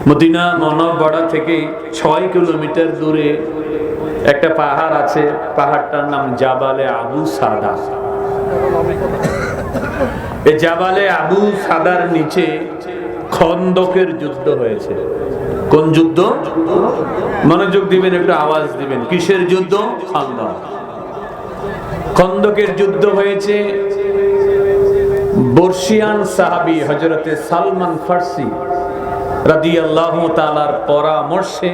Medina Munawwara থেকে 6 kilometre দূরে একটা পাহাড় আছে, পাহাড়টার নাম জাবালে আবু সাদা। এই জাবালে আবু সাদার নিচে খন্দকের যুদ্ধ হয়েছে। কোন যুদ্ধ? মনোযোগ দিবেন, একটু আওয়াজ দিবেন। কিসের যুদ্ধ? খন্দক। খন্দকের যুদ্ধ হয়েছে। বর্ষিয়ান সাহাবী হযরতে সালমান ফার্সি রাদিয়াল্লাহু তাআলার পরামর্শে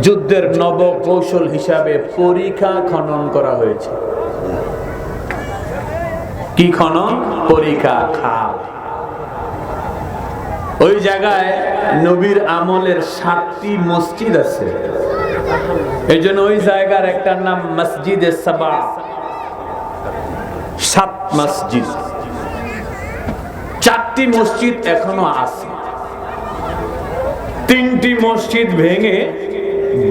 যুদ্ধের নব কৌশল হিসাবে পরিখা খনন করা হয়েছে। কি খনন? পরিখা, খাল। ওই জায়গায় নবীর আমলের 7টি মসজিদ আছে। এই জন্য ওই জায়গার একটা নাম মসজিদে সাবা, 7 মসজিদ। 4টি মসজিদ এখনো আছে। 3টি মসজিদ ভেঙে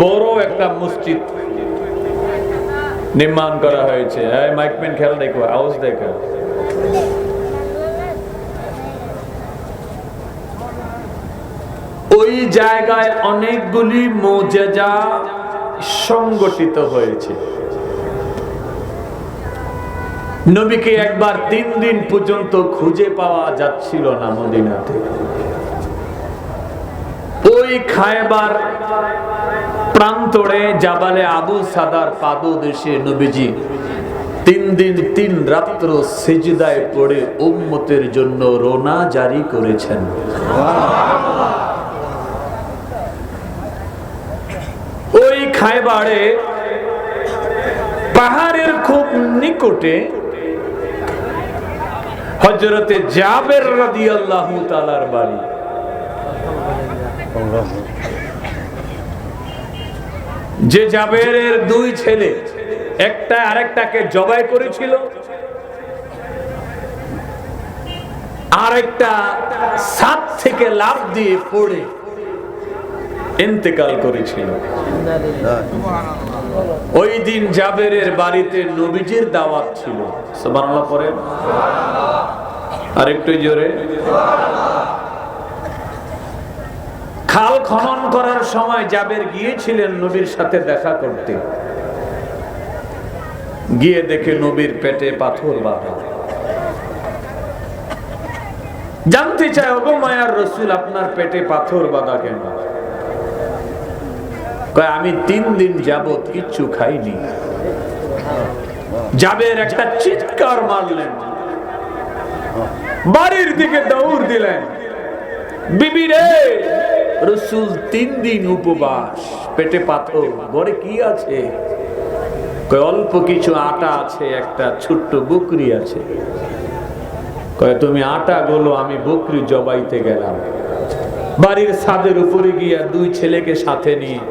বড় একটা মসজিদ নির্মাণ করা হয়েছে। মাইকম্যান খেয়াল দেখো, আওয়াজ দেখো। ওই জায়গায় অনেকগুলি মুজিজা সংগঠিত হয়েছে। নবীকে একবার 3 দিন পর্যন্ত খুঁজে পাওয়া যাচ্ছিল না মদিনাতে। ওই খায়বার প্রান্তরে জাবালে আবু সাদার পাদদেশে নবীজি 3 দিন 3 রাত্র সিজদায় পড়ে উম্মতের জন্য রোনা জারি করেছেন। ওই খায়বারে পাহাড়ের খুব নিকটে হযরতে জাবের রাদিয়াল্লাহু তাআলার বাড়ি। যে জাবেরের 2 ছেলে, একটা আরেকটাকে জবাই করেছিল, আরেকটা ছাদ থেকে লাফ দিয়ে পড়ে ইন্তেকাল করেছিল। ওই দিন জাবেরের বাড়িতে নবীজির দাওয়াত ছিল। সুবহানাল্লাহ পড়েন, আর একটু জোরে। খাল খনন করার সময় জাবের গিয়েছিলেন নবীর সাথে দেখা করতে। গিয়ে দেখে নবীর পেটে পাথর বাঁধা। জানতে চায়, ওগো মায়ার রাসূল, আপনার পেটে পাথর বাঁধা কেন? কয়, আমি 3 দিন যাবত কিচ্ছু খাইনি। জাবের একটা চিৎকার মারলেন, বাড়ির দিকে দৌড় দিলেন। বিবি রে, রাসূল 3 দিন উপবাস, পেটে পাথর, ঘরে কি আছে? কয়, অল্প কিছু আটা আছে, একটা ছোট্ট বকরি আছে। কয়, তুমি আটা গুলো, আমি বকরি জবাইতে গেলাম। বাড়ির ছাদের উপরে গিয়া 2 ছেলেকে সাথে নিয়ে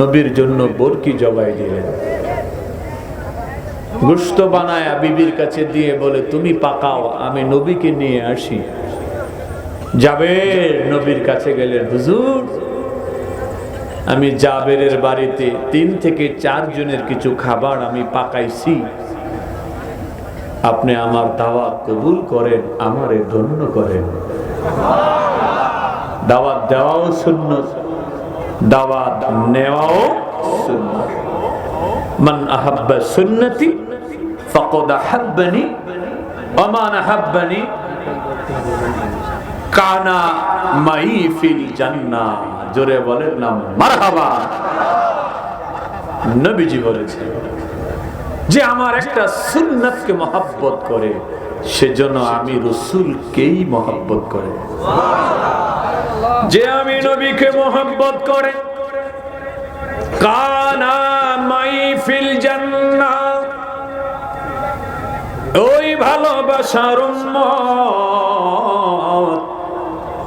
নবীর জন্য বরকি জবাই দিলেন। গোশত বানায়া বিবির কাছে দিয়ে বলে, তুমি পাকাও, আমি নবীকে নিয়ে আসি। জাবের নবীর কাছে গেলেন, হুজুর, আমি জাবেরের বাড়িতে 3 থেকে 4 জনের কিছু খাবার আমি পাকাইছি, আপনি আমার দাওয়াত কবুল করেন, আমারে ধন্য করেন। দাওয়াত দেওয়াও সুন্নাত, দাওয়াত নেওয়াও সুন্নাত। মান আহাব্বা সুন্নতি ফাকাদ আহাব্বানি ওয়া মান আহাব্বানি কানা মাই ফিল জান্নাহ। জোরে বলেন না মারহাবা। নবীজি বলেছেন, যে আমার একটা সুন্নাতকে মহব্বত করে, সেজন্য আমি রাসূলকেই মহব্বত করে। যে আমি নবীকে মহব্বত করে, কানা মাই ফিল জান্নাহ, ওই ভালোবাসার উম্মত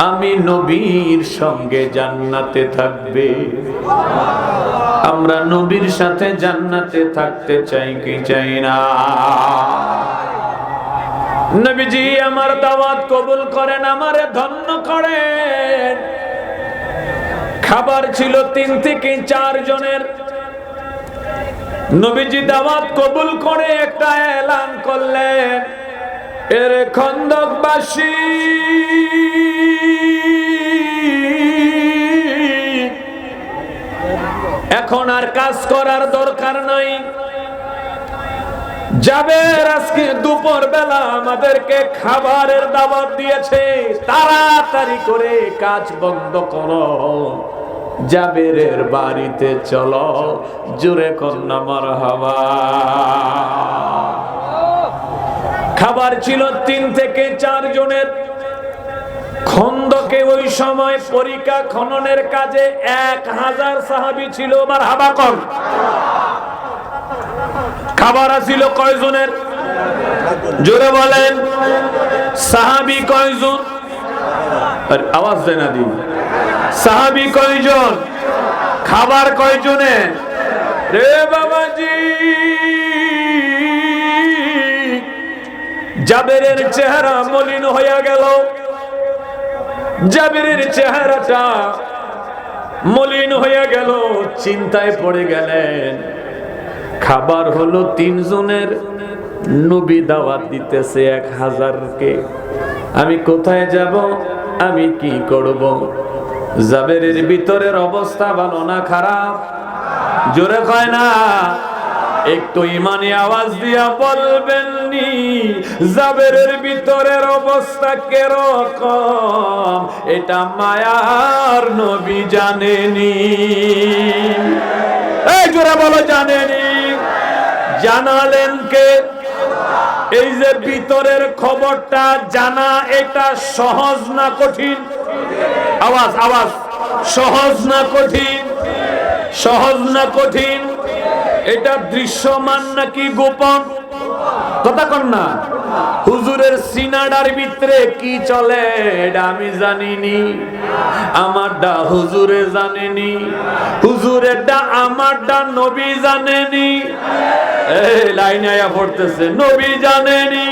আমি নবীর সঙ্গে জান্নাতে থাকবে। আমরা নবীর সাথে জান্নাতে থাকতে চাই কি চাই না? নবীজি আমার দাওয়াত কবুল করেন, আমারে ধন্য করেন। খাবার ছিল 3 থেকে 4 জনের। নবীজি দাওয়াত কবুল করে একটা এলান করলেন, এর খন্দকবাসী এখন আর কাজ করার দরকার নাই। জাবের আজকে দুপুর বেলা আমাদেরকে খাবারের দাওয়াত দিয়েছে, তাড়াতাড়ি করে কাজ বন্ধ করো, জাবেরের বাড়িতে চলো। জোরে কন্যা মারহাবা। খাবার ছিল 3 থেকে 4 জনের। খন্দকে ওই সময় পরিখা খননের কাজে 1000 সাহাবী ছিল। মারহাবা কর। খাবার ছিল কয়জনের? জোরে বলেন। সাহাবী কয়জন? আওয়াজ দেন না দিন। সাহাবী কয়জন? খাবার কয়জনের? রে বাবাজি, জাবেরের চেহারা মলিন হয়ে গেল। জাবেরের চেহারাটা মলিন হয়ে গেল, চিন্তায় পড়ে গেলেন। খাবার হলো 3 জনের, নবী দাওয়াত দিতেছে 1000কে। আমি কোথায় যাব? আমি কি করব? জাবেরের ভিতরের অবস্থা ভালো না খারাপ? জোরে কয় না। একটু ইমানি আওয়াজ দিয়া বলবেন নি জাবেরের ভিতরের অবস্থা কিরকম? এটা মায়ার নবী জানেনি। এই জোরে বলো, জানেনি। জানালেন কে? এই যে ভিতরের খবরটা জানা, এটা সহজ না কঠিন? আওয়াজ আওয়াজ। সহজ না কঠিন? সহজ না কঠিন? এটা দৃশ্যমান নাকি গোপন? কথা কন না। হুজুরের সিনাডার ভিতরে কি চলে এটা আমি জানিনি, আমারটা হুজুরে জানেনি, হুজুরেরটা আমারটা নবী জানেনি। এই লাইনে আয়া পড়তেছে, নবী জানেনি।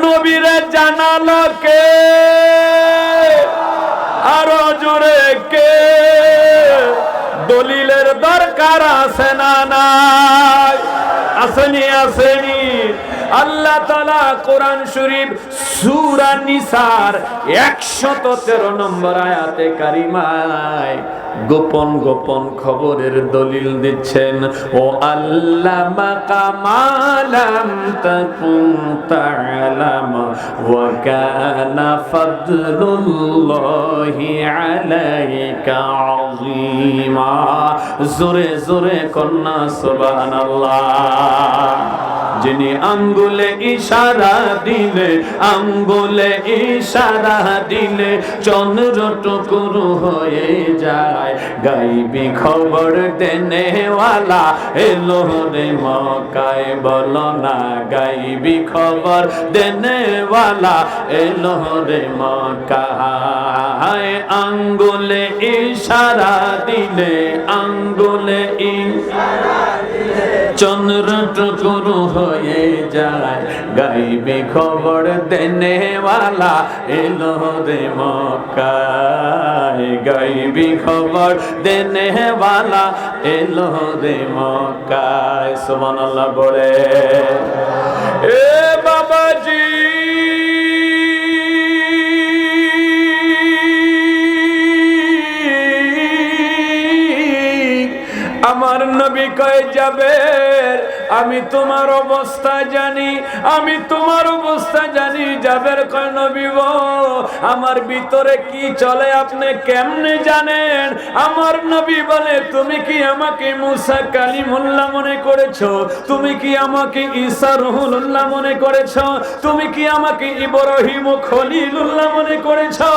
নবীরে জানালো কে? আরো জোরে কে? দলিলের দরকার আছে না নাই? আসেনি আসেনি? আল্লাহ তাআলা কোরআন শরীফ সূরা নিসার 113 নম্বর আয়াতে কারিমায় গোপন গোপন খবরের দলিল দিচ্ছেন। ও আল্লামাকা মা লাম তাকুন তা'লাম ওয়া কানা ফাদলুল্লাহি আলাইকা আযীমা। জোরে জোরে কন্যা সুবহানাল্লাহ। যিনি আঙ্গুলে ইশারা দিলে, আঙ্গুলে ইশারা দিলে চন্দ্র টুকরো হয়ে যায়। গাইবি খবর দেনে ওয়ালা এলো রে মক্কায়, বলো না গাইবি খবর দেনে ওয়ালা এলো রে মক্কায়। আঙ্গুলে ইশারা দিলে, আঙ্গুলে ইশারা দিলে চন্দ্র টুকরো হয়ে যায়। গাইবি খবর দেনে ওয়ালা এলো রে মক্কায়, গাইবি খবর দেনে ওয়ালা এলো রে মক্কায়। সুবহানাল্লাহ বলে। এ বাবাজি, আমার নবী কয়ে যাবে, আমি তোমার অবস্থা জানি, আমি তোমার অবস্থা জানি। জাবের কয় নবী গো, আমার ভিতরে কি চলে আপনি কেমনে জানেন? আমার নবী বলে, তুমি কি আমাকে মুসা কালিমুল্লাহ মনে করেছো? তুমি কি আমাকে ঈসা রুহুল্লাহ মনে করেছো? তুমি কি আমাকে ইব্রাহিম খলিলুল্লাহ মনে করেছো?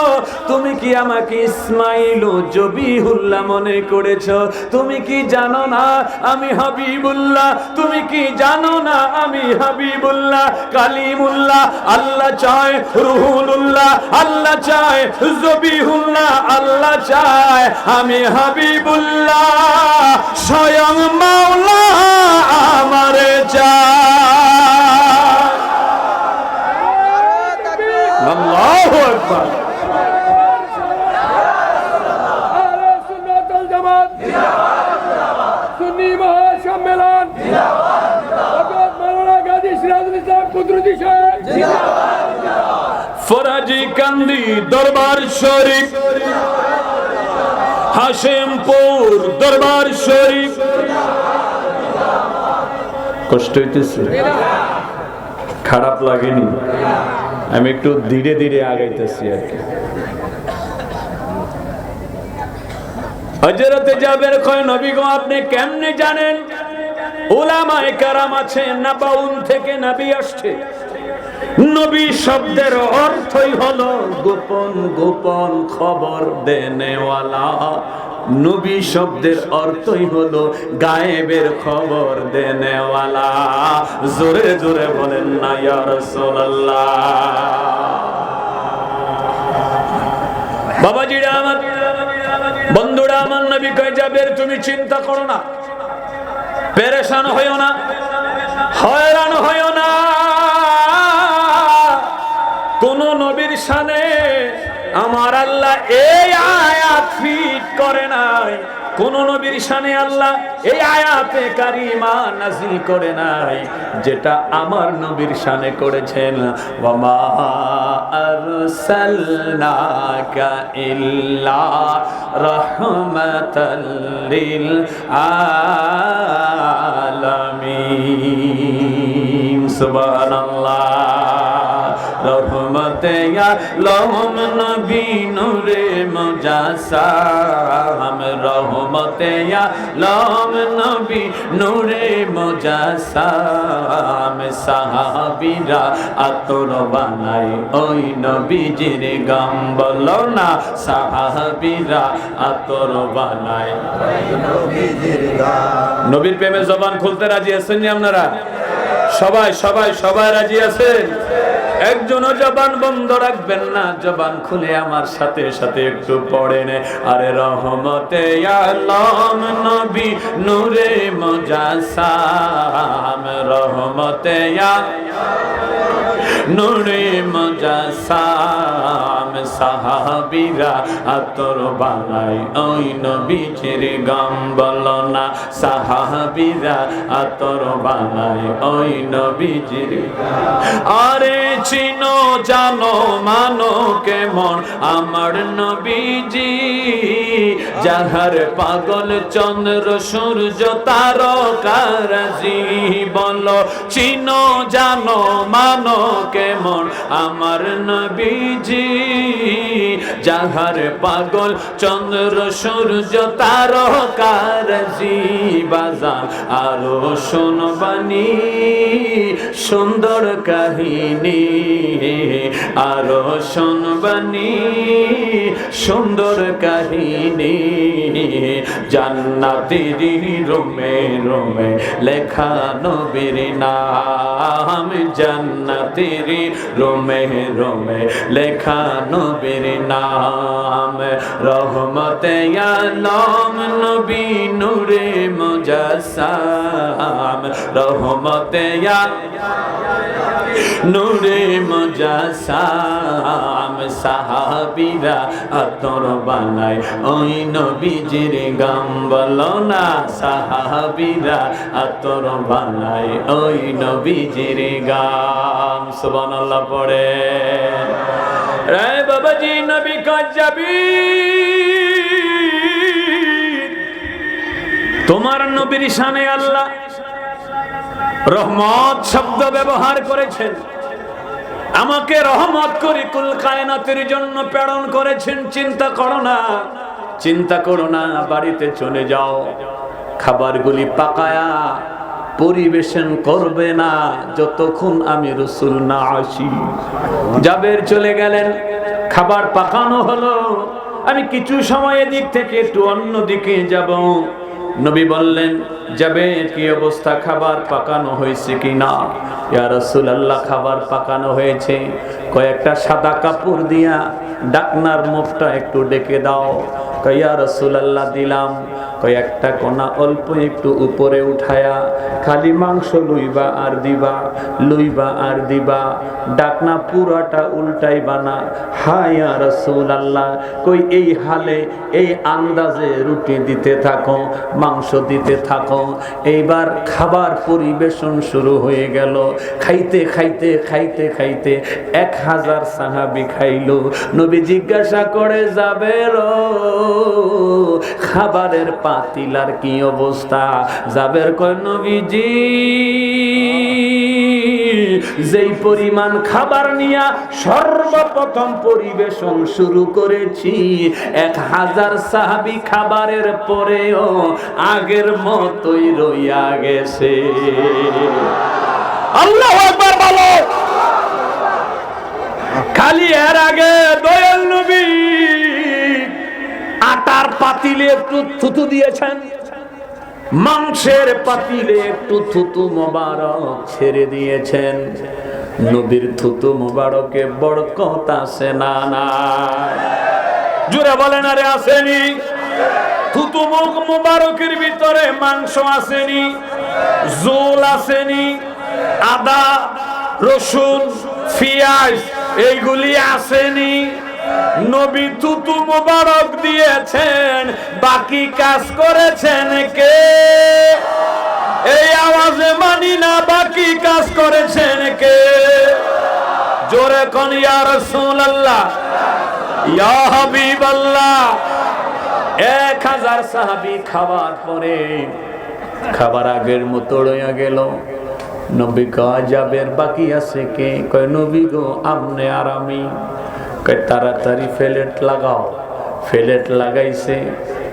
তুমি কি আমাকে ইসমাইল জবিহুল্লাহ মনে করেছো? তুমি কি জানো না আমি হাবিবুল্লাহ? তুমি কি জানো না আমি হাবিবুল্লাহ কালিমুল্লাহ? আল্লাহ চায় রুহুল্লাহ, আল্লাহ চায় জবিহুল্লাহ, আল্লাহ চায় আমি হাবিবুল্লাহ। স্বয়ং মাওলা আমারে চায়। আল্লাহু আকবার। ফরাজি কান্দি দরবার শরীফ কাশিমপুর দরবার শরীফ। কষ্ট হইতেছে? খারাপ লাগেনি? আমি একটু ধীরে ধীরে আগাইতেছি আর কি। হযরত জাবের কয়, নবী গো আপনি কেমনে জানেন? উলামায়ে কেরাম আছে, নাবাউন থেকে নবী আসছে। নবী শব্দের অর্থই হলো গোপন গোপন খবর দেনেওয়ালা। নবী শব্দের অর্থই হলো গায়েবের খবর দেনেওয়ালা। জোরে জোরে বলেন না ইয়া রাসূলুল্লাহ। বাবাজিরা আমার, বন্ধুরা আমার, নবী কয় জাবের তুমি চিন্তা করো না, পেরেশান হইও না, হয়রান হইও না। কোন নবীর শানে আমার আল্লাহ এই আয়াত ফিট করে নাই, কোন নবীর শানে আল্লাহ এই আয়াতে কারিমা নাযিল করে নাই যেটা আমার নবীর শানে করেছেন। ওয়া মা আরসালনাকা ইল্লা রাহমাতাল লিল আলামিন। সুবহানাল্লাহ। রহমতে আলম নবী নূরে মুজাসসাম। রহমতে আলম নবী নূরে মুজাসসাম। সাহাবীরা আতর বানায় ওই নবীজির গাম। বলো না, সাহাবীরা আতর বানায় ওই নবীজির গাম। নবীর প্রেমে জবান খুলতে রাজি আছেন নি আপনারা? সবাই সবাই সবাই রাজি আছেন? একজনও জবান বন্ধ রাখবেন না, জবান খুলে আমার সাথে সাথে একটু পড়েন। আরে রহমতে আলম নবী নূরে মুজাসসাম। রহমতে নূরে মুজাসসাম। সাহাবীরা আতর বানায় ওই নবীজির গাম। বলো না, সাহাবীরা আতর বানায় ওই নবীজির গাম। আরে চিনো জানো মানো কেমন আমার নবীজি, যাহার পাগল চন্দ্র সূর্য তারকারাজি। বলো চিনো জানো মানো কেমন আমার নবীজি, যাহার পাগল চন্দ্র সূর্য তারকারাজি। বাজান আরো শুনবানি সুন্দর কাহিনী, আরো শুনবানি সুন্দর কাহিনী। জান্নাতের রোমে রোমে লেখা নবীর নাম। জান্নাতের রোমে রোমে লেখা নবীর নাম। রহমতে আলম নবী নূরে মুজাসসাম। রহমতে নূরে মুজাসসাম। সাহাবীরা আতর বানায় ওই নবীজির গাম। বলো না, সাহাবীরা আতর বানায় ওই নবীজির গাম। সুবহানাল্লাহ পড়ে। রে বাবাজি, নবী কাজ যাবি, তোমার নবীর শানে আল্লাহ রহমত শব্দ ব্যবহার করেছেন। আমাকে রহমত করে কুল কায়নাতের জন্য প্রেরণ করেছেন। চিন্তা করো না, চিন্তা করো না, বাড়িতে চলে যাও। খাবারগুলি পাকায়া পরিবেশন করবে না যতক্ষণ আমি রাসূল না আসি। জাবের চলে গেলেন, খাবার পাকানো হলো। আমি কিছু সময় এদিক থেকে একটু অন্য দিকে যাব। নবী বললেন, যাবে কি অবস্থা, খাবার পাকানো হয়েছে কিনা? ইয়া রাসূলুল্লাহ, খাবার পাকানো হয়েছে। কয়েকটা সাদা কাপড় দিয়া ডাকনার মুখটা একটু ডেকে দাও। ইয়া রাসূলুল্লাহ দিলাম। কয়েকটা কোনা অল্প একটু উপরে উঠায়া খালি মাংস লইবা আর দিবা, লইবা আর দিবা, ডাকনা পুরাটা উল্টাইবা না। হ্যাঁ ইয়া রাসূলুল্লাহ। কই এই হালে এই আন্দাজে রুটি দিতে থাকো, মাংস দিতে থাকো। এইবার খাবার পরিবেশন শুরু হয়ে গেল। খাইতে খাইতে খাইতে খাইতে 1000 সাহাবী খাইলো। নবী জিজ্ঞাসা করে, যাবে খাবারের পাতিলার কি অবস্থা? জাবের কয় নবীজি যেই পরিমাণ খাবার নিয়া সর্বপ্রথম পরিবেশন শুরু করেছি 1000 সাহাবী খাবারের পরেও আগের মতোই রইয়া গেছে। আল্লাহু আকবার বলো। খালি এর আগে দয়াল নবী আটার পাতিলে একটু থুতু দিয়েছেন, মাংসের পাতিলে একটু থুতু মোবারক ছেড়ে দিয়েছেন। নবীর থুতু মোবারকে বরকত আছে না? না, জোরে বলেন আরে আসেনি? থুতু মোবারকের ভিতরে মাংস আসেনি, ঝোল আসেনি, আদা রসুন পেঁয়াজ এইগুলি আসেনি। নবী থুতু মোবারক দিয়েছেন, বাকি কাজ করেছেন কে? এই আওয়াজে মানি না, বাকি কাজ করেছেন কে? জোরে কোন ইয়া রাসূলুল্লাহ, ইয়া হাবিবাল্লাহ। 1000 সাহাবী খাবার পরে খাবার আগের মতো রইয়া গেল। নবী কয় যাবের বাকি আছে কে? কয় নবী গো আপনি আর আমি। কয় তাড়াতাড়ি প্লেট লাগাও। প্লেট লাগাইছে।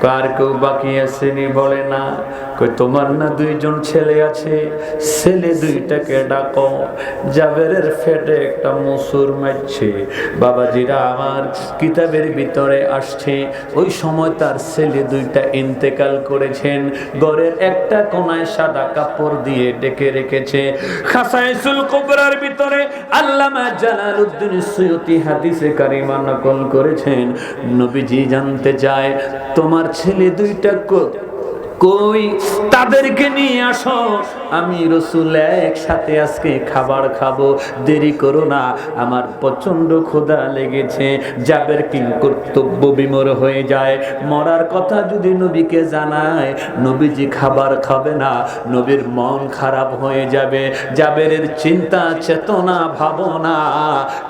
কার কেউ বাকি আসেনি? বলে না। কই তোমার না 2জন ছেলে আছে, ছেলে 2টাকে ডাকো। জাবেরের ফেটে একটা মুসুর মারছে। বাবাজিরা আমার কিতাবের ভিতরে আসছে ওই সময় তার ছেলে 2টা ইন্তেকাল করেছেন। ঘরের একটা কোনায় সাদা কাপড় দিয়ে ঢেকে রেখেছে। খাসাইসুল কুবরার ভিতরে আল্লামা জালালউদ্দিন সুয়ুতি হাদিসে কারিমা নকল করেছেন। নবীজি জানতে চায় তোমার ছেলে 2টা কই, তাদেরকে নিয়ে আসো, আমি রাসূল একসাথে আজকে খাবার খাবো, দেরি করো না, আমার প্রচন্ড ক্ষুধা লেগেছে। জাবের কিং কর্তব্য বিমর হয়ে যায়। মরার কথা যদি নবীকে জানায়, নবীজি খাবার খাবে না, নবীর মন খারাপ হয়ে যাবে। জাবেরের চিন্তা চেতনা ভাবনা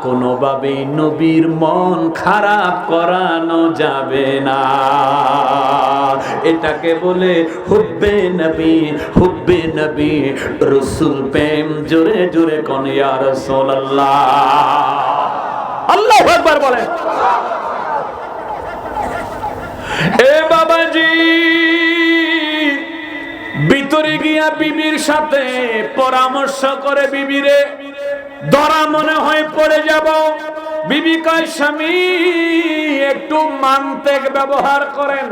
কোনোভাবেই নবীর মন খারাপ করানো যাবে না। এটাকে বলে হুব্বে নবী, হুব্বে নবী, রাসূল প্রেম। জোরে জোরে কোন ইয়া রাসূলুল্লাহ, আল্লাহু আকবার বলেন। এ বাবাজি ভিতরে গিয়া বিবির সাথে পরামর্শ করে, বিবিরে ধরা মনে হয় পড়ে যাব। বিবি কয় স্বামী একটু মান্তেক ব্যবহার করেন।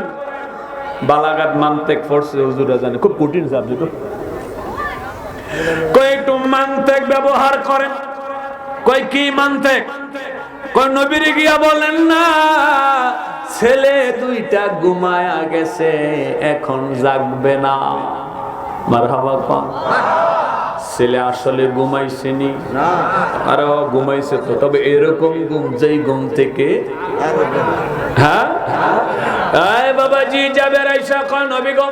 বালাগাত মান্তেক পড়ছে হুজুরা জানে, খুব কঠিন সাবজেক্ট। কয় একটু মান্তেক ব্যবহার করেন। কয় কি মান্তেক? কয় নবীর গিয়া বলেন না ছেলে 2টা ঘুমায়া গেছে, এখন জাগবে না। মারহাবা কোন? ছেলে আসলে ঘুমাইছেনি না? আরে ঘুমাইছে তো, তবে এরকম ঘুম যেই ঘুম থেকে হ্যাঁ। এই বাবাজি জাবের আয়েশা কয় নবী গো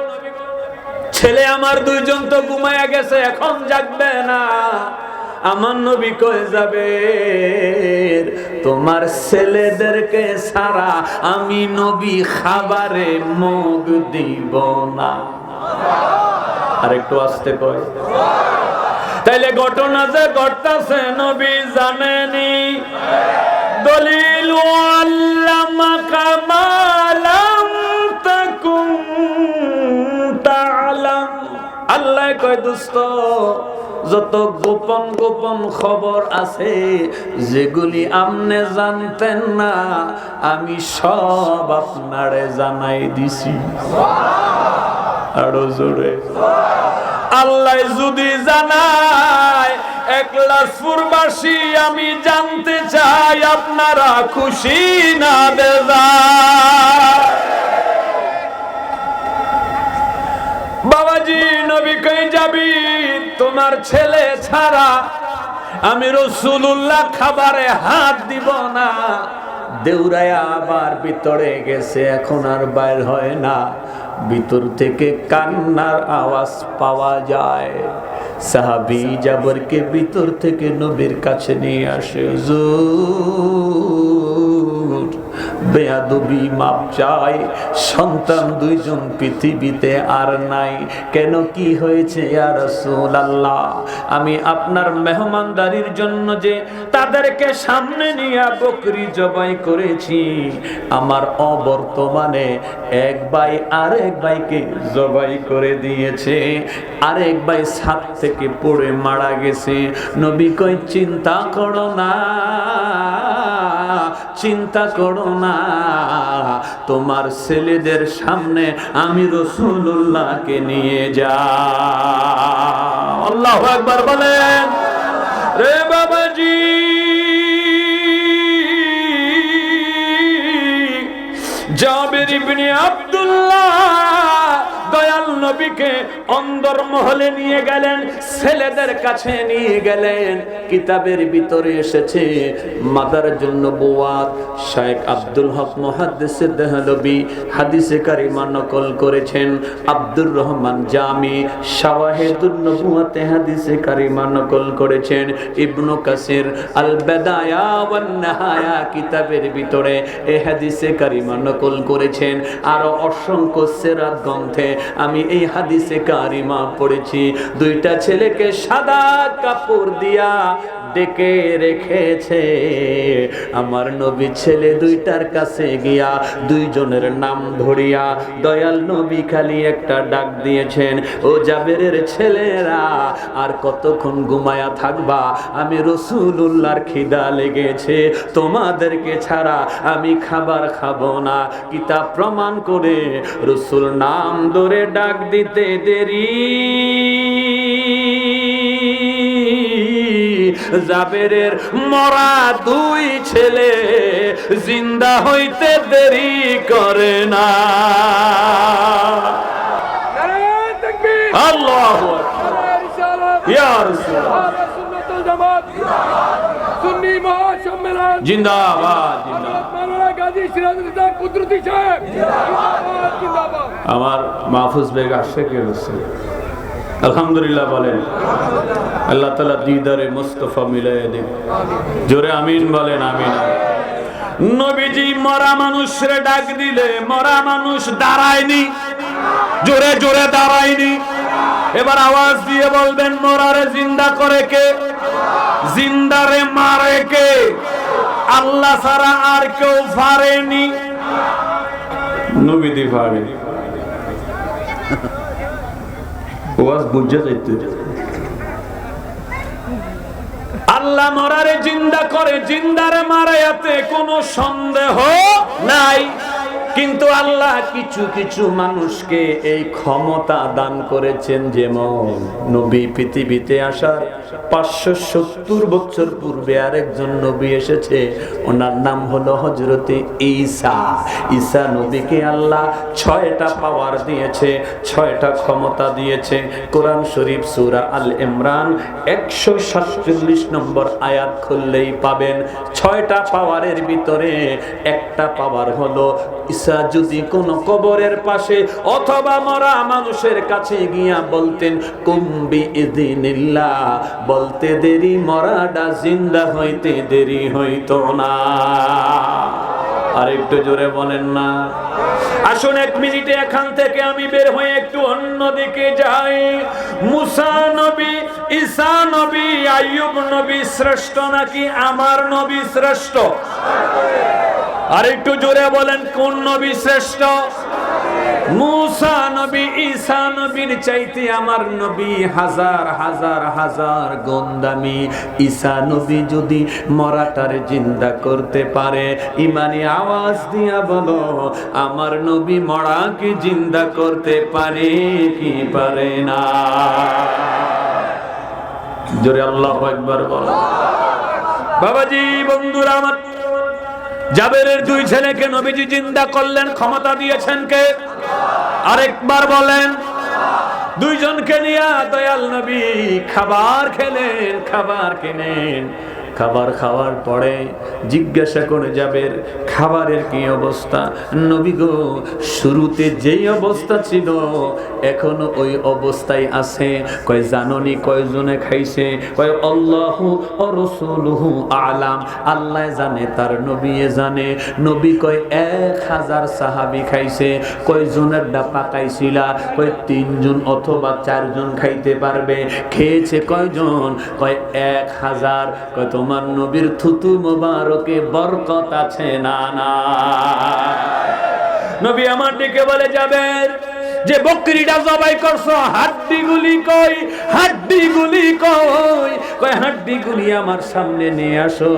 ছেলে আমার 2জন তো ঘুমায়া গেছে, এখন জাগবে না। আমার নবী কয়ে যাবে তোমার ছেলেদেরকে ছাড়া আমি নবী খাবারে মুখ দিব না। আর একটু আসতে কয়। তাইলে ঘটনা যে ঘটতাছে নবী জানেনি। দলিল আল্লামাকা মা লাম তাকুন তা'লাম। আল্লাহ কয় দোস্ত যত গোপন গোপন খবর আছে যেগুলি আপনি জানতেন না, আমি সব আপনারে জানাই দিছি। আরো জোরে আল্লাহ যদি জানায় একলাসপুরবাসী, আমি জানতে চাই আপনারা খুশি না বেজার? বাবাজি নবী কই যাবি তোমার ছেলে ছাড়া আমি রাসূলুল্লাহ খাবারে হাত দিব না। দেউরায়া আবার ভিতরে গেছে, এখন আর বাইর হয় না। ভিতর থেকে কান্নার আওয়াজ পাওয়া যায়। সাহাবী জাবরকে ভিতর থেকে নবীর কাছে নিয়ে আসে। হুজুর বেয়াদবি মাপ চাই। সন্তান দুইজন পৃথিবীতে আর নাই, কেন কি হয়েছে ইয়া রাসূলুল্লাহ? আমি আপনার মেহমানদারির জন্য যে তাদেরকে সামনে নিয়ে বকরি জবাই করেছি, আমার অবর্তমানে এক ভাই আরেক ভাইকে জবাই করে দিয়েছে, আরেক ভাই ছাদ থেকে পড়ে মারা গেছে। নবী কই চিন্তা করো না, চিন্তা করো না, তোমার ছেলেদের সামনে আমি রাসূলুল্লাহকে নিয়ে যা। আল্লাহু আকবার বলেন। রে বাবাজি, জাবের ইবনে আব্দুল্লাহ দয়াল নবীকে অন্দরমহলে নিয়ে গেলেন, ছেলেদের কাছে নিয়ে গেলেন। কিতাবের ভিতরে এসেছে মাদারুন নবুওয়াত শাইখ আব্দুল হক মুহাদ্দিসে দেহলভী হাদিসে কারিমা নকল করেছেন। আব্দুর রহমান জামি শাওয়াহিদুন নবুওয়াতে হাদিসে কারিমা নকল করেছেন। ইবনু কাসির আল বাদায়া ওয়ান নিহায়া কিতাবের ভিতরে এই হাদিসে কারিমা নকল করেছেন। আর অসংখ্য সিরাত গ্রন্থে আমি এই হাদিসে কারিমা পড়েছি। দুইটা ছেলেকে সাদা কাপড় দিয়া ডেকে রেখেছে। আমার নবী ছেলে দুইটার কাছে গিয়া দুইজনের নাম ধরিয়া দয়াল নবী খালি একটা ডাক দিয়েছেন, ও জাবেরের ছেলেরা আর কতক্ষণ ঘুমায়া থাকবা? আমি রাসূলুল্লাহর খিদা লেগেছে, তোমাদেরকে ছাড়া আমি খাবার খাবো না। কিতাব প্রমাণ করে রাসূল নাম ধরে ডাক দিতে দেরি, জাবেরের মরা দুই ছেলে জিন্দা হইতে দেরি করে না। আল্লাহু আকবার। ইয়া রাসূলুল্লাহ সুন্নি মহাসম্মেলন জিন্দাবাদ, জিন্দাবাদ। মাওলানা গাজী সিরাজুল ইসলাম কুদরতি সাহেব জিন্দাবাদ, জিন্দাবাদ। আমার মাহফুজ বেগ আশিক রাসূল আলহামদুলিল্লাহ বলেন। আল্লাহ তাআলা দিদারে মুস্তাফা মিলায়ে দেন। জোরে আমিন বলেন। আমিন। নবীজি মরা মানুষরে ডাক দিলে মরা মানুষ দাঁড়ায়নি, জোরে জোরে দাঁড়ায়নি। এবার আওয়াজ দিয়ে বলবেন, মরারে জিন্দা করে কে? জিন্দারে মারে কে? আল্লাহ ছাড়া আর কেউ পারেনি। নবী দি পারে। ওয়াজ বুঝে যাইতে। আল্লাহ মরারে জিন্দা করে, জিন্দারে মারে, এতে কোনো সন্দেহ নাই। কিন্তু আল্লাহ কিছু কিছু মানুষকে এই ক্ষমতা দান করেছেন। যেমন নবী পৃথিবীতে আসার 570 বছর পূর্বে আরেকজন নবী এসেছে, ওনার নাম হলো হযরতে ঈসা। ঈসা নবীকে আল্লাহ 6টা পাওয়ার দিয়েছে, 6টা ক্ষমতা দিয়েছে। কোরআন শরীফ সূরা আল ইমরান 147 নম্বর আয়াত খুললেই পাবেন। 6টা পাওয়ারের ভিতরে একটা পাওয়ার হলো ঈসা যদি কোন কবরের পাশে অথবা মরা মানুষের কাছে গিয়া বলতেন কুম্বি ইযনিল্লাহ, বলতে দেরি মরাটা জিন্দা হইতে দেরি হইতো না। আর একটু জোরে বলেন না। আসুন 1 মিনিটে এখান থেকে আমি বের হয়ে একটু অন্যদিকে যাই। মুসা নবী, ঈসা নবী, আইয়ুব নবী শ্রেষ্ঠ নাকি আমার নবী শ্রেষ্ঠ? আর একটু জোরে বলেন, কোন নবী শ্রেষ্ঠ? মুসা নবী ঈসা নবীর চাইতে আমার নবী হাজার হাজার হাজার গুণ দামি। ঈসা নবী যদি মরাটারে জিন্দা করতে পারে, ইমানি আওয়াজ দিয়া বলো, আমার নবী মরাকে জিন্দা করতে পারে কি পারে না? জোরে আল্লাহু আকবার বলো। বাবাজি, বন্ধুরা আমার, জাবেরের 2 ছেলেকে নবীজি জিন্দা করলেন, ক্ষমতা দিয়েছেন কে? আরেকবার বলেন। 2 জনকে নিয়ে দয়াল নবী খাবার খেলেন, খাবার খেলেন। খাবার খাওয়ার পরে জিজ্ঞাসা করে যাবেন খাবারের কি অবস্থা? নবী গো, শুরুতে যেই অবস্থা ছিল এখনো ওই অবস্থায় আছে। কয় জাননি কয়জনে খাইছে? কয় আল্লাহু ওয়া রাসূলুহু আলাম, আল্লাহ জানে, তার নবী জানে। নবী কয় 1000 সাহাবী খাইছে। কয়জনের ডা পাকাইছিলা? কয় 3 জন অথবা 4 জন খাইতে পারবে। খেয়েছে কয়জন? কয় 1000। কয় তোমার নবীর থুতু মোবারকে বরকত আছে না? না। নবী আমার দিকে বলে যাবেন যে বকরিটা জবাই করছো, হাড্ডিগুলি কই? হাড্ডিগুলি কই? কয় হাড্ডিগুলি আমার সামনে নিয়ে আসো।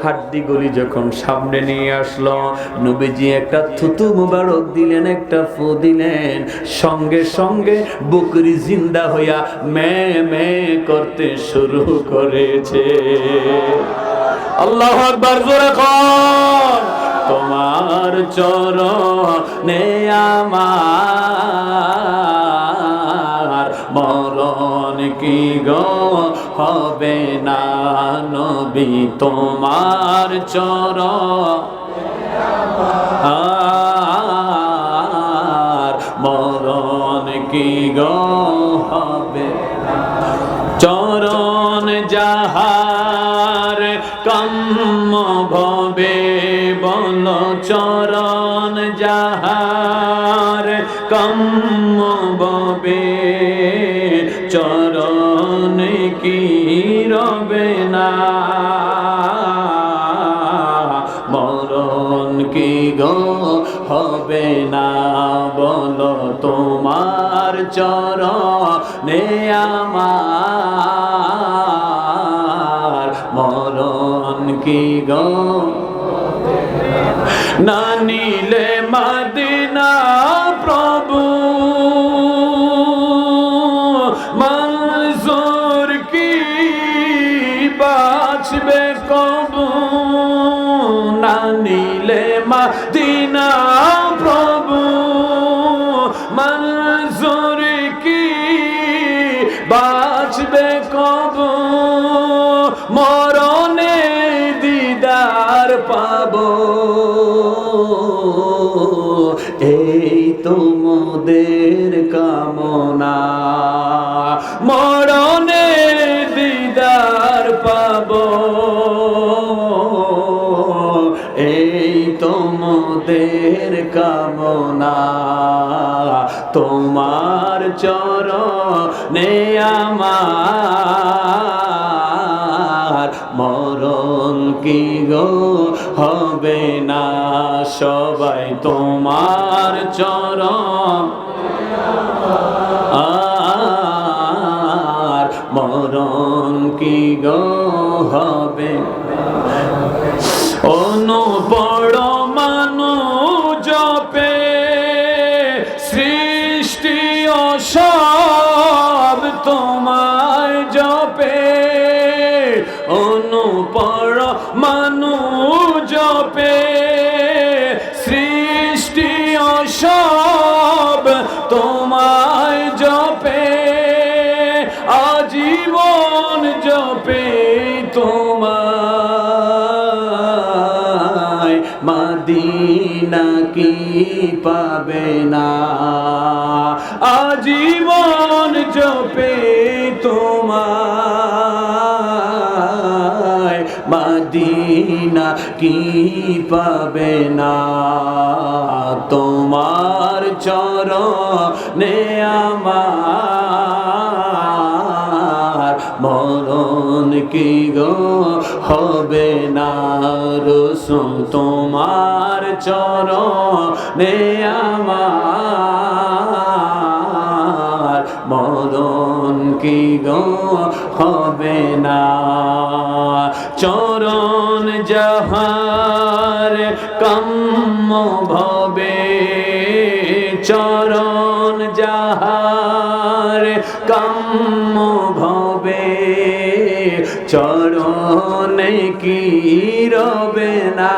হাড্ডিগুলি যখন সামনে নিয়ে আসলো, নবীজি একটা থুতু মুবারক দিলেন, একটা ফু দিলেন, সঙ্গে সঙ্গে বকরি জিন্দা হইয়া মে মে করতে শুরু করেছে। আল্লাহু আকবার, জোরে কর। তোমার চরণে আমার মরণ কি গো হবে না নবী? তোমার চরণে আমার মরণ কি গো হবে? চরণ যাহার কাম্য ভবে, বল চরণ যাহার কাম্য ভবে, চরণ কি রবে না? মরণ কি গো হবে না? বলো তোমার চরণে আমার মরণ কি গো? না নিলে মদিনা প্রভু মনজুর কি বাঁচবে কবু? না নিলে মদিনা প্রভু মনজুর কি বাঁচবে কবু? মরণে দিদার পাবো, এই তো মোদের কামনা। মরণে দিদার পাবো, এই তো মোদের কামনা। তোমার চরণে আমার মরণ কি গো হবে না? সবাই তোমার চরণ আর মরণ কি গো হবে? অনুপরমাণু জপে সৃষ্টি সব তোমায় জপে। অনুপরমাণু জপে সৃষ্টি সব তোমায় জপে। আজীবন জপে তোমায়, মদিনা কি পাবে না? আজীবন জপে তোমায়, মদিনা কি পাবে না? তোমার চরণে আমার মরণ কি গো হবে না? রাসূল তোমার চরণে আমার মরণ কি গো হবে না? চরণ যাহার কাম্য ভবে, চরণ যাহার কাম্য ভবে, চরণে কি রবে না?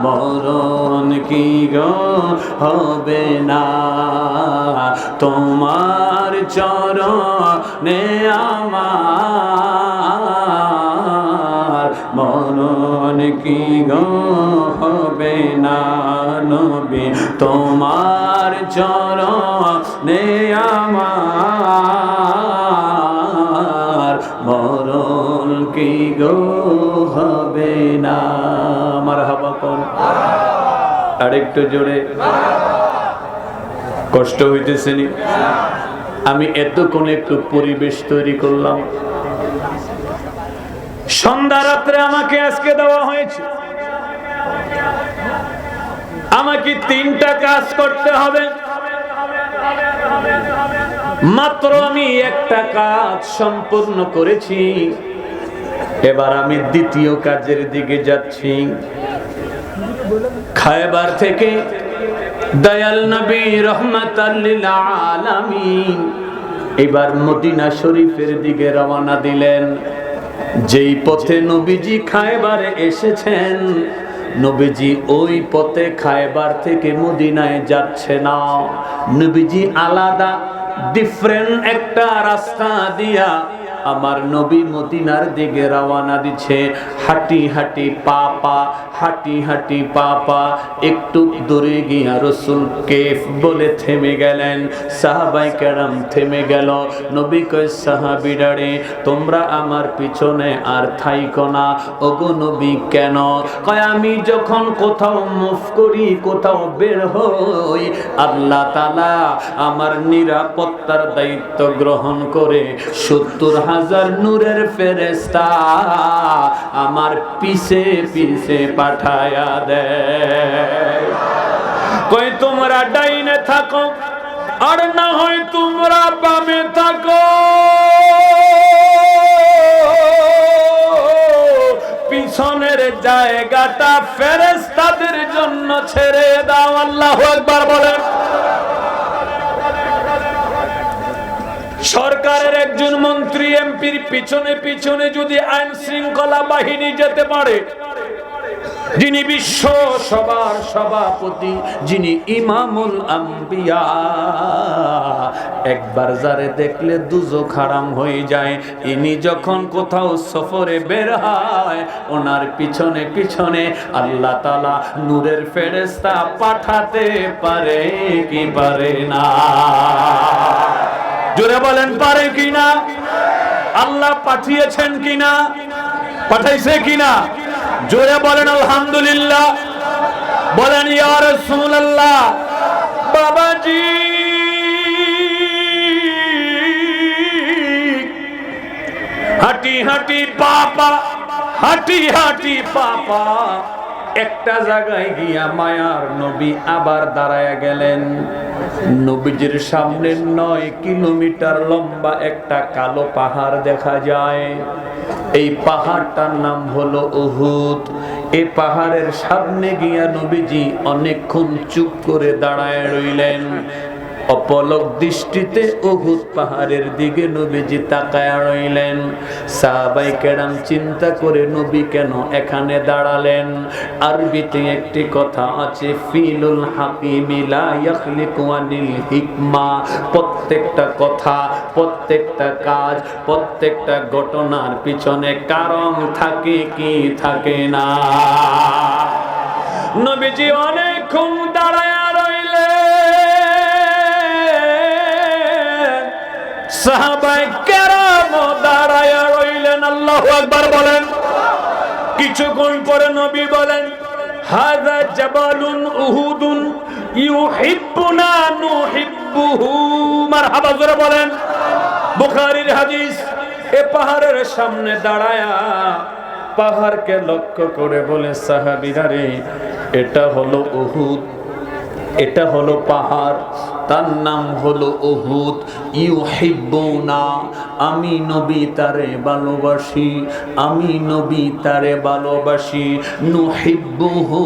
মরণ কি গো হবে না, তোমার চরণে আমার মরণ কি গো হবে না নবী, তোমার চরণে আমার মরণ কি গো হবে না। মারহাবা কোন আরেকটু জোরে, কষ্ট হইতেছে নি? আমি এতক্ষণ একটু পরিবেশ তৈরি করলাম। সন্ধ্যা রাত্রে আমাকে আজকে দেওয়া হয়েছে, আমাকে 3টা কাজ করতে হবে, মাত্র আমি একটা কাজ সম্পূর্ণ করেছি। এবার আমি দ্বিতীয় কাজের দিকে যাচ্ছি। খায়বার থেকে দয়াল নবী রহমাতাল লিল আলামিন এবার মদিনা শরীফের দিকে রওনা দিলেন। যেই পথে নবীজি খায়বারে এসেছেন, নবীজি ওই পথে খায়বার থেকে মদিনায় যাচ্ছে না। নবীজি আলাদা ডিফারেন্ট একটা রাস্তা দিয়া আমার নবী মদিনার দিকে রওনা দিচ্ছে। হাঁটি হাঁটি পাপা, হাঁটি হাঁটি পাপা। একটু দূরে গিয়া রাসূল কেফ বলে থেমে গেলেন। সাহাবায়ে কেরাম থেমে গেল। নবী কয়, সাহাবীরা রে, তোমরা আমার পিছনে আর থাইকো না। ওগো নবী, কেন? কয়, আমি যখন কোথাও মুভ করি, কোথাও বের হই, আল্লাহ তাআলা আমার নিরাপত্তার দায়িত্ব গ্রহণ করে 70,000 নূরের ফেরেশতা আমার পিছে পিছে পাঠায়া দেয়। কই তোমরা ডাইনে থাকো আর না হয় তোমরা বামে থাকো, পিছনের জায়গাটা ফেরেশতাদের জন্য ছেড়ে দাও। আল্লাহু আকবার বলেন। সরকারের একজন মন্ত্রী এমপির পিছনে পিছনে যদি আইন শৃঙ্খলা বাহিনী যেতে পারে, যিনি বিশ্ব সবার সভাপতি, যিনি ইমামুল আম্বিয়া, একবার যারে দেখলে দুজক হারাম হয়ে যায়, ইনি যখন কোথাও সফরে বের হয়, ওনার পিছনে পিছনে আল্লাহ তাআলা নূরের ফেরেশতা পাঠাতে পারে কি পারে না? জোরে বলেন, পারে কিনা? আল্লাহ পাঠিয়েছেন কিনা? পাঠাইছে কিনা? জোরে বলেন আলহামদুলিল্লাহ। বলেন ইয়া রাসূলুল্লাহ। বাবাজি, হাঁটি হাঁটি পাপা, হাঁটি হাঁটি পাপা। একটা জায়গায় গিয়া মায়ার নবী আবার দাঁড়ায়া গেলেন। নবীজির সামনে 9 কিলোমিটার লম্বা একটা কালো পাহাড় দেখা যায়। এই পাহাড়টার নাম হলো উহুদ। এই পাহাড়ের সামনে গিয়া নবীজি অনেকক্ষণ চুপ করে দাঁড়ায় রইলেন। অপলক দৃষ্টিতে উহুদ পাহাড়ের দিকে নবীজি তাকায় রইলেন। সাহাবায়ে কেরাম চিন্তা করে, নবী কেন এখানে দাঁড়ালেন? আরবিতে একটি কথা আছে, ফিলুল হাকিমি লা ইয়াখলিকু আনিল হিকমা। প্রত্যেকটা কথা, প্রত্যেকটা কাজ, প্রত্যেকটা ঘটনার পিছনে কারণ থাকে কি থাকে না? নবীজি অনেকক্ষণ দাঁড়ায় রইলেন, সাহাবায়ে কেরাম দাঁড়ায় রইলেন। আল্লাহু আকবার বলেন। কিছুক্ষণ পরে নবী বলেন, হাযা জাবালুন উহুদুন ইউহিব্বুনা নুহিব্বুহু। মারহাবা, জোরে বলেন। বুখারীর হাদিস। এ পাহাড়ের সামনে দাঁড়ায়া পাহাড়কে লক্ষ্য করে বলে, সাহাবীরা রে, এটা হলো উহুদ, এটা হলো পাহাড়, তার নাম হলো উহুদ। ইউহিব্বুনা, আমি নবী তারে ভালোবাসি, আমি নবী তারে ভালোবাসি। নুহিব্বুহু,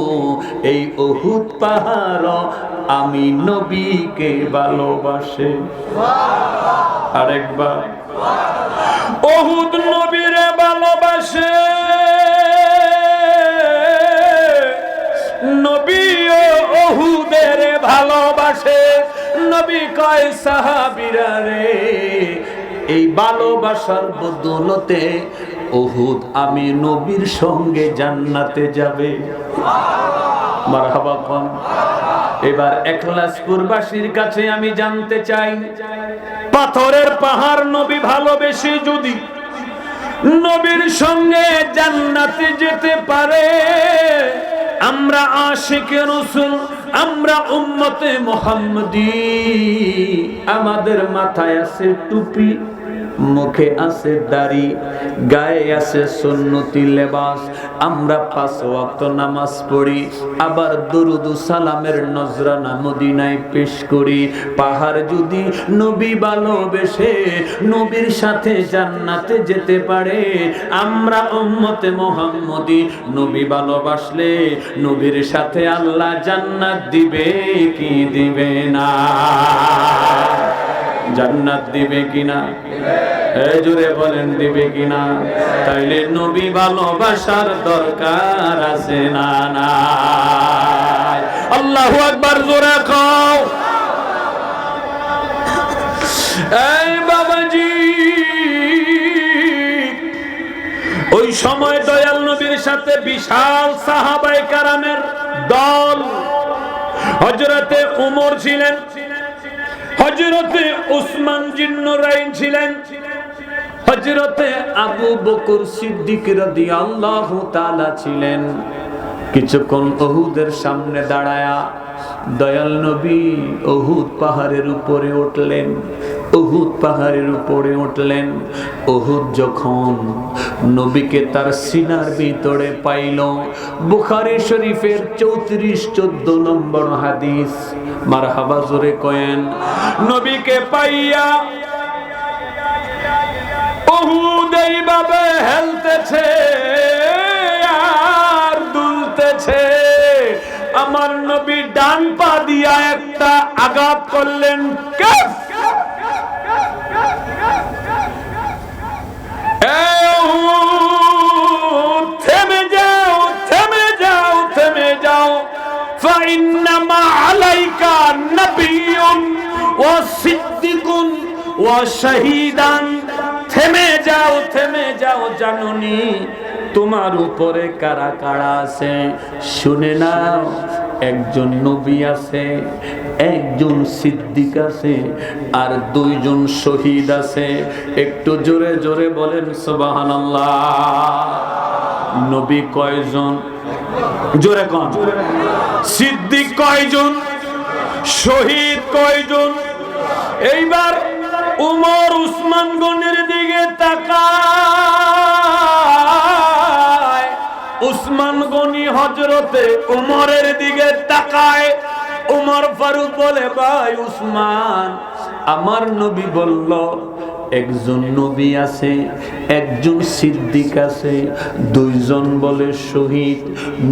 এই উহুদ পাহাড় আমি নবীকে ভালোবাসে। আরেকবার, উহুদ নবীরে ভালোবাসে, নবীও ভালোবাসে। নবী কয় সাহাবীরা রে, এই ভালোবাসার বদৌলতে উহুদ আমি নবীর সঙ্গে জান্নাতে যাবে। মারহাবা কোন। এবার ইখলাসপুরবাসীর কাছে আমি জানতে চাই, পাথরের পাহাড় নবী ভালোবেসে যদি নবীর সঙ্গে জান্নাতে যেতে পারে, আমরা আশিকে রাসূল, আমরা উম্মতে মুহাম্মদী, আমাদের মাথায় আছে টুপি, মুখে আছে দাড়ি, গায়ে আছে সুন্নতি লেবাস, আমরা 5 ওয়াক্ত নামাজ পড়ি, আবার দুরুদ ও সালামের নজরানা মদিনায় পেশ করি। পাহাড় যদি নবী ভালোবেসে নবীর সাথে জান্নাতে যেতে পারে, আমরা উম্মতে মুহাম্মদী নবী ভালোবাসলে নবীর সাথে আল্লাহ জান্নাত দিবে কি দিবে না? জান্নাত দিবে কিনা? জোরে বলেন দিবে কিনা? তাইলে নবী ভালোবাসার দরকার আছে না নাই? আল্লাহু আকবার, জোরে কও। এই বাবাজি, ওই সময় দয়াল নবীর সাথে বিশাল সাহাবায়ে কেরামের দল। হযরতে ওমর ছিলেন, হযরতে উসমান জিন্নুরাইন ছিলেন, হযরতে আবু বকর সিদ্দিক রাদিয়াল্লাহু তাআলা ছিলেন। কিছুক্ষণ উহুদের সামনে দাঁড়ায়া দয়াল নবী উহুদ পাহাড়ের উপরে উঠলেন। উহুদ পাহাড়ের উপরে উঠলেন। উহুদ যখন নবীকে তার সিনার ভিতরে পাইল, বুখারী শরীফের 34-14 নম্বর হাদিস। মারহাবা, জোরে কয়েন। নবীকে পাইয়া উহুদ এইভাবে হেলতেছে আর দুলতেছে। আমার নবী ডান পা দিয়া একটা আঘাত করলেন। থেমে যাও, থেমে যাও, থেমে যাও। ফাইন্নামা আলাইকা নবিয়্যুন ওয়া সিদ্দিকুন ওয়া শাহীদান। থেমে যাও, থেমে যাও। জানুনি তোমার উপরে কারা কারা আছে? শুনে নাও, একজন নবী আছে, একজন সিদ্দিক আছে, আর 2 জন শহীদ আছে। একটু জোরে জোরে বলেন সুবহানাল্লাহ। নবী কয়জন? জোরে কোন। সিদ্দিক কয়জন? শহীদ কয়জন? এইবার উমর উসমান গনির দিকে তাকায়, উসমান গনি হযরতে উমরের দিকে তাকায়। উমর ফারুক বলে, ভাই উসমান, আমার নবী বলল একজন নবী আছে, একজন সিদ্দিক আছে, 2 জন বলে শহীদ।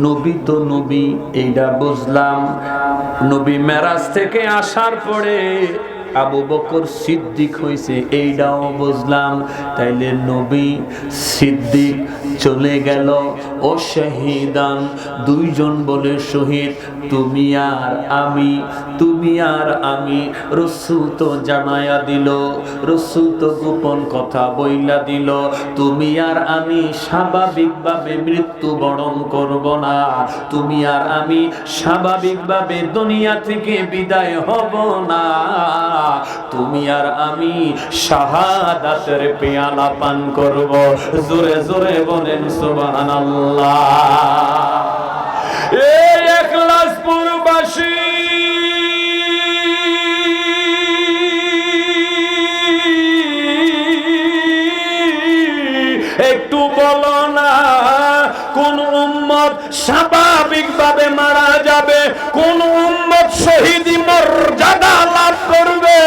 নবী তো নবী, এইটা বুঝলাম। নবী মেরাজ থেকে আসার পরে আবু বকর সিদ্দিক হইছে, এইটাও বুঝলাম। তাইলে নবী সিদ্দিক চলে গেল, ও শহীদান 2 জন বলে শহীদ। তুমি আর আমি, তুমি আর আমি। রাসূল তো জানায়া দিল, রাসূল তো গোপন কথা বইলা দিল, তুমি আর আমি স্বাভাবিকভাবে মৃত্যুবরণ করব না। তুমি আর আমি স্বাভাবিকভাবে দুনিয়া থেকে বিদায় হব না। তুমি আর আমি শাহাদাতের পেয়ালা পান করব। জোরে জোরে বলেন সুবহানাল্লাহ। এই ইখলাসপুরবাসী, একটু বলো না, কোন উম্মত স্বাভাবিকভাবে মারা যাবে, কোন উম্মত শহীদি মর্যাদা লাভ করবে?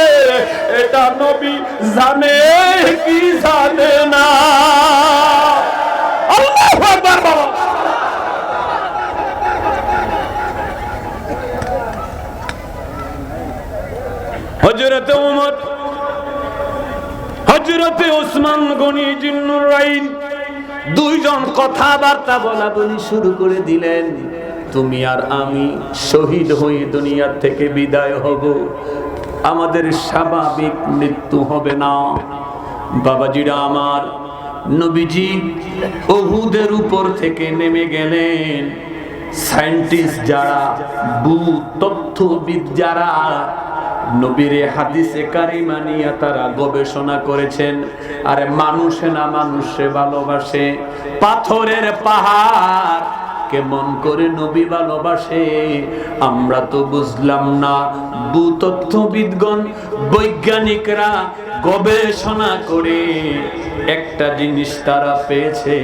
এটা নবী জানে কি জানে না? আল্লাহু আকবার বলো। হযরতে ওমর, হযরতে ওসমান গনি জিন্নুরাইন 2 জন কথাবার্তা বলা বলি শুরু করে দিলেন। তুমি আর আমি শহীদ হয়ে দুনিয়ার থেকে বিদায় হব, আমাদের স্বাভাবিক মৃত্যু হবে না। বাবাজিরা আমার, নবীজি উহুদের উপর থেকে নেমে গেলেন। সায়েন্টিস্ট যারা, ভূতত্ত্ববিদ যারা, নবীর হাদিসে কারিমা নিয়ে তারা গবেষণা করেছেন। আরে মানুষে না মানুষে ভালোবাসে, পাথরের পাহাড় কেমন করে নবী ভালোবাসে আমরা তো বুঝলাম না। ভূতত্ত্ববিদগণ, বৈজ্ঞানিকরা গবেষণা করে একটা জিনিস তারা পেয়েছে,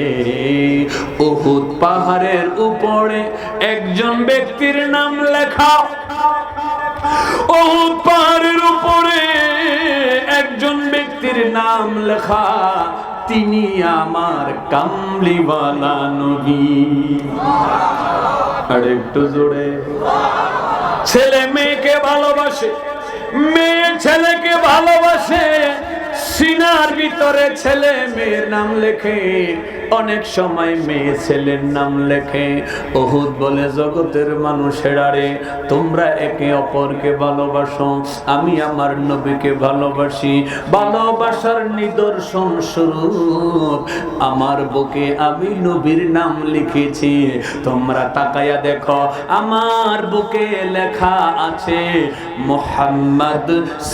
উহুদ পাহাড়ের উপরে একজন ব্যক্তির নাম লেখা। উহুদ পাহাড়ের উপরে একজন ব্যক্তির নাম লেখা, তিনি আমার কামলিওয়ালা নবী। আর একটু জোরে। ছেলে মেয়েকে ভালোবাসে, মেয়ে ছেলেকে ভালোবাসে, সিনার ভিতরে ছেলে মেয়ের নাম লেখে, অনেক সময় মেয়ে ছেলের নাম লেখে। উহুদ বলে, জগতের মানুষেরা রে, তোমরা একে অপরকে ভালোবাসো, আমি আমার নবীকে ভালোবাসি। ভালোবাসার নিদর্শন স্বরূপ আমার বুকে আমি নবীর নাম লিখেছি। তোমরা তাকায়া দেখো, আমার বুকে লেখা আছে মুহাম্মদ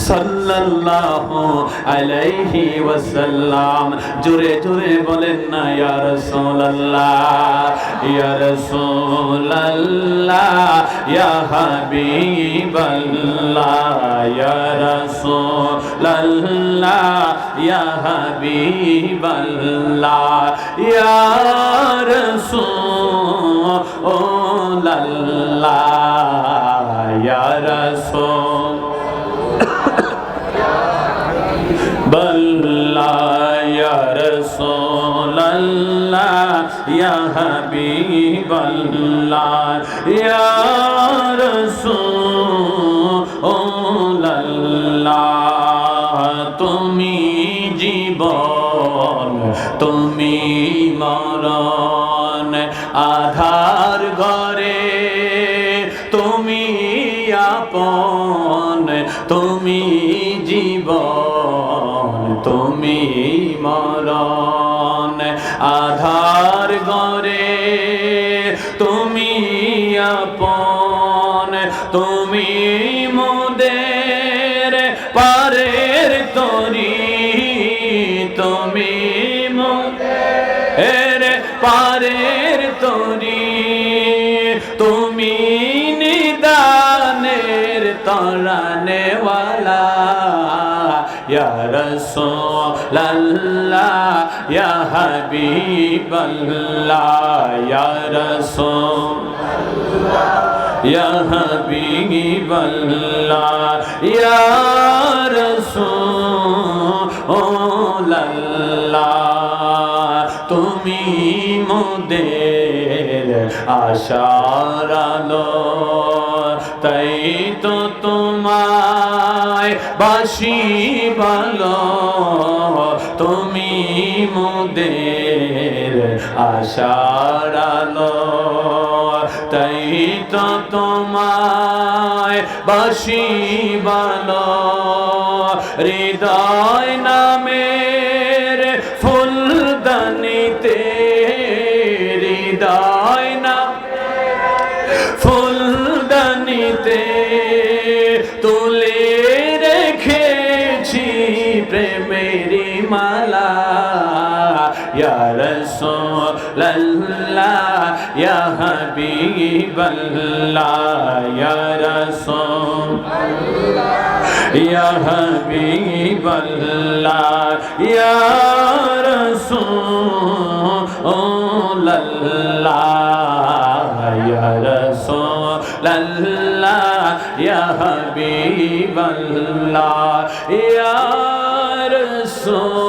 সাল্লাল্লাহু আলাইহি ওয়াসাল্লাম। জোরে জোরে বলেন না, ইয়া রাসূলুল্লাহ, ইয়া রাসূলুল্লাহ, ইয়া হাবিবাল্লাহ, ইয়া রাসূলুল্লাহ, ইয়া হাবিবাল্লাহ, ইয়া রাসূলুল্লাহ, ইয়া রাসূল বল্লাহ, ইয়া রাসূলুল্লাহ, ইয়া হাবিবাল্লাহ, ইয়া রাসূলুল্লাহ। তুমি জীবন, তুমি মরণ, আধার ঘরে তুমি আপন, তুমি জীবন, তুমি মরণ, আধার ঘরে তুমি আপন, তুমি মোদের পারের তরি, তুমি মোদের পারের তরি, তুমি নিদানের তরানেওয়ালা। ইয়া রাসূলুল্লাহ, ইয়া হাবিবাল্লাহ, ইয়া রাসূলুল্লাহ, ইয়া হাবিবাল্লাহ, ইয়া রাসূলুল্লাহ। তুমি মোদের আশার আলো, তাই তো তোমায় বাসি ভালো, তুমি মোদের আশার আলো, তাই তো তোমায় বাসি ভালো। হৃদয় নামের ফুলদানিতে, হৃদয় নাম ফুলদানিতে তুলে রেখেছি প্রেমেরি মালা। ইয়া রাসূলুল্লাহ, ইয়া হাবিবাল্লাহ, ইয়া রাসূলুল্লাহ, ইয়া হাবিবাল্লাহ, ইয়া রাসূলুল্লাহ, ইয়া রাসূলুল্লাহ, ইয়া হাবিবাল্লাহ, ইয়া রাসূল